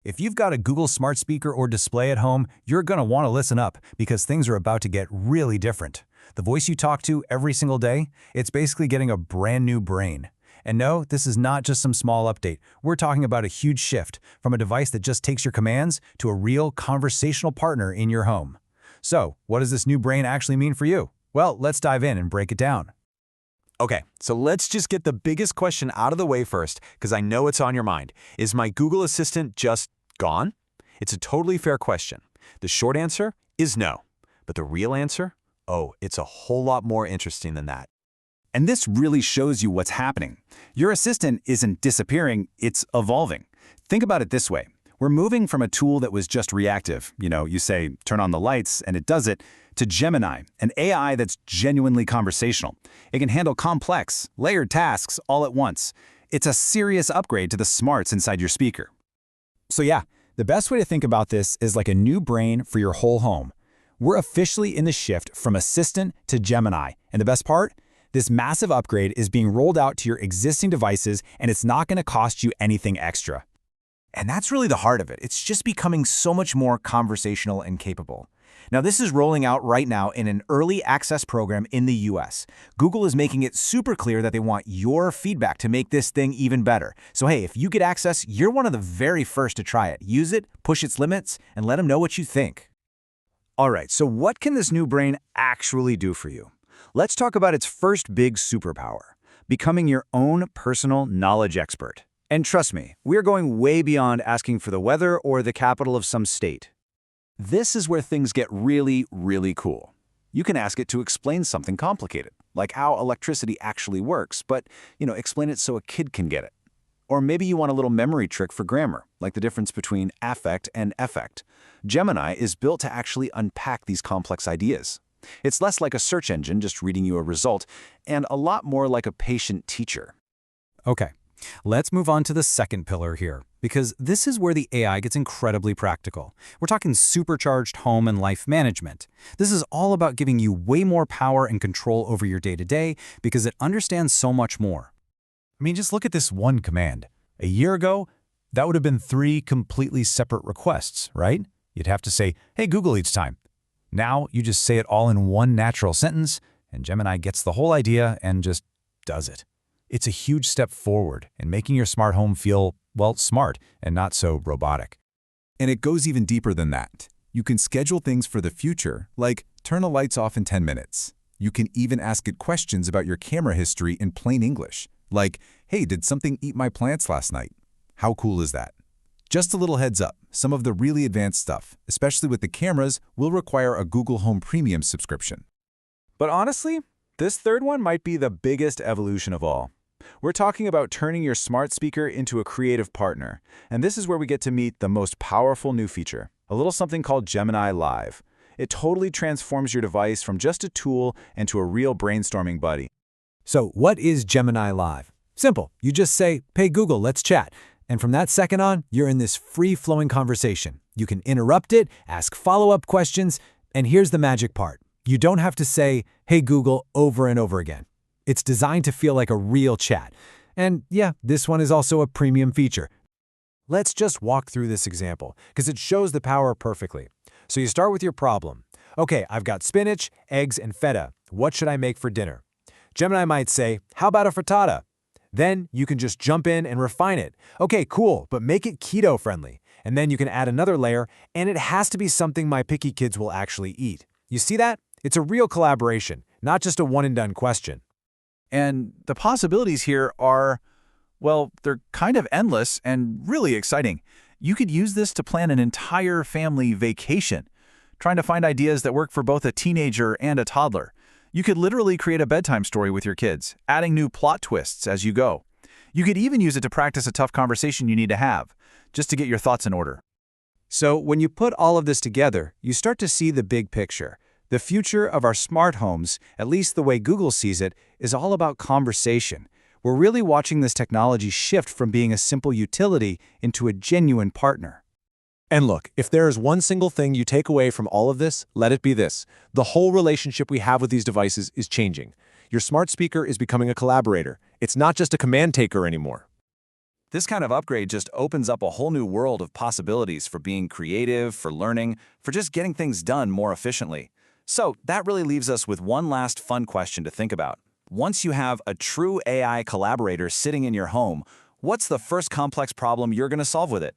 If you've got a Google smart speaker or display at home, you're going to want to listen up because things are about to get really different. The voice you talk to every single day, it's basically getting a brand new brain. And no, this is not just some small update. We're talking about a huge shift from a device that just takes your commands to a real conversational partner in your home. So, what does this new brain actually mean for you? Well, let's dive in and break it down. Okay, so let's just get the biggest question out of the way first, because I know it's on your mind. Is my Google Assistant just gone? It's a totally fair question. The short answer is no. But the real answer? Oh, it's a whole lot more interesting than that. And this really shows you what's happening. Your assistant isn't disappearing, it's evolving. Think about it this way. We're moving from a tool that was just reactive, you say, turn on the lights, and it does it, to Gemini, an AI that's genuinely conversational. It can handle complex, layered tasks all at once. It's a serious upgrade to the smarts inside your speaker. So yeah, the best way to think about this is like a new brain for your whole home. We're officially in the shift from Assistant to Gemini, and the best part? This massive upgrade is being rolled out to your existing devices, and it's not going to cost you anything extra. And that's really the heart of it. It's just becoming so much more conversational and capable. Now, this is rolling out right now in an early access program in the US. Google is making it super clear that they want your feedback to make this thing even better. So hey, if you get access, you're one of the very first to try it. Use it, push its limits, and let them know what you think. All right, so what can this new brain actually do for you? Let's talk about its first big superpower, becoming your own personal knowledge expert. And trust me, we're going way beyond asking for the weather or the capital of some state. This is where things get really, really cool. You can ask it to explain something complicated, like how electricity actually works, but, explain it so a kid can get it. Or maybe you want a little memory trick for grammar, like the difference between affect and effect. Gemini is built to actually unpack these complex ideas. It's less like a search engine just reading you a result, and a lot more like a patient teacher. Okay, let's move on to the second pillar here, because this is where the AI gets incredibly practical. We're talking supercharged home and life management. This is all about giving you way more power and control over your day-to-day because it understands so much more. I mean, just look at this one command. A year ago, that would have been 3 completely separate requests, right? You'd have to say, hey, Google each time. Now you just say it all in one natural sentence, and Gemini gets the whole idea and just does it. It's a huge step forward in making your smart home feel, well, smart and not so robotic. And it goes even deeper than that. You can schedule things for the future, like turn the lights off in 10 minutes. You can even ask it questions about your camera history in plain English, like, hey, did something eat my plants last night? How cool is that? Just a little heads up, some of the really advanced stuff, especially with the cameras, will require a Google Home Premium subscription. But honestly, this third one might be the biggest evolution of all. We're talking about turning your smart speaker into a creative partner, and this is where we get to meet the most powerful new feature, a little something called Gemini Live. It totally transforms your device from just a tool into a real brainstorming buddy. So what is Gemini Live? Simple. You just say, hey, Google, let's chat. And from that second on, you're in this free-flowing conversation. You can interrupt it, ask follow-up questions, and here's the magic part. You don't have to say, hey, Google, over and over again. It's designed to feel like a real chat. And yeah, this one is also a premium feature. Let's just walk through this example, because it shows the power perfectly. So you start with your problem. Okay, I've got spinach, eggs, and feta. What should I make for dinner? Gemini might say, how about a frittata? Then you can just jump in and refine it. Okay, cool, but make it keto-friendly. And then you can add another layer, and it has to be something my picky kids will actually eat. You see that? It's a real collaboration, not just a one-and-done question. And the possibilities here are, well, they're kind of endless and really exciting. You could use this to plan an entire family vacation, trying to find ideas that work for both a teenager and a toddler. You could literally create a bedtime story with your kids, adding new plot twists as you go. You could even use it to practice a tough conversation you need to have, just to get your thoughts in order. So when you put all of this together, you start to see the big picture. The future of our smart homes, at least the way Google sees it, is all about conversation. We're really watching this technology shift from being a simple utility into a genuine partner. And look, if there is one single thing you take away from all of this, let it be this. The whole relationship we have with these devices is changing. Your smart speaker is becoming a collaborator. It's not just a command taker anymore. This kind of upgrade just opens up a whole new world of possibilities for being creative, for learning, for just getting things done more efficiently. So that really leaves us with one last fun question to think about. Once you have a true AI collaborator sitting in your home, what's the first complex problem you're going to solve with it?